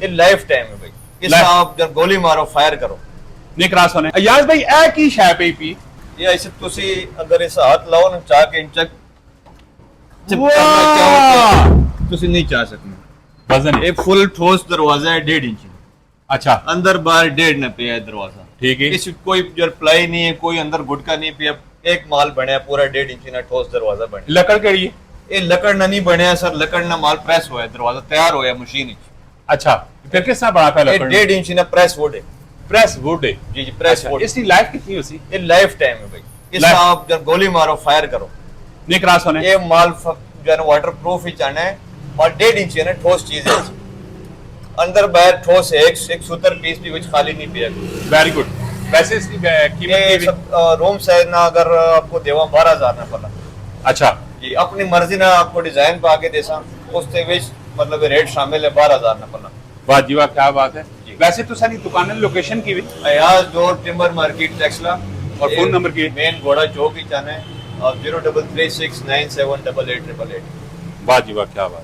ये life time है भाई। इस आप जब गोली मारो फायर करो नहीं क्रॉस होने अयाज भाई ए की शै पे पी ये ऐसे तुसी अगर इस हाथ लाओ ना चाह के इंचक वाह तुसी नहीं चाह सकते। वजन ये फुल ठोस दरवाजा है 1.5 इंच अच्छा अंदर बाहर 1.5 न पे है दरवाजा। ठीक है इस कोई जो प्लाई नहीं है कोई अंदर गुटका नहीं पे एक माल बनया पूरा 1.5 इंच ना ठोस दरवाजा बने। लकड़ केड़ी है ये लकड़ ना नहीं बनया सर लकड़ ना माल प्रेस होया दरवाजा तैयार होया मशीन विच। अच्छा फिर किस तरह बना पे ये लकड़ 1.5 इंच ना प्रेस वुड है। प्रेस वुड है जी जी प्रेस वुड। इसकी लाइफ कितनी होसी ये लाइफ टाइम है भाई। इस आप जब गोली मारो फायर करो नहीं क्रॉस होने ये माल जो है वाटर प्रूफ ही चाहना है और 1.5 इंच है ना ठोस चीज है अंदर बाहर ठोस है एक सूतर पीस भी कुछ खाली नहीं पिया। वेरी गुड वैसे इसकी कीमत ये रूम साइज ना अगर आपको देवा 12,000 ना पड़ा। अच्छा जी अपनी मर्जी ना आपको डिजाइन पा के देसा उसते विच मतलब रेट शामिल है 12,000 ना पड़ा। वाह जी वाह क्या बात है वैसे तो सारी दुकान लोकेशन की भी Ayaz door timber market Taxila और फोन नंबर की मेन घोड़ा चौक ही जाना है और 0336978888। वाह जी वाह क्या बात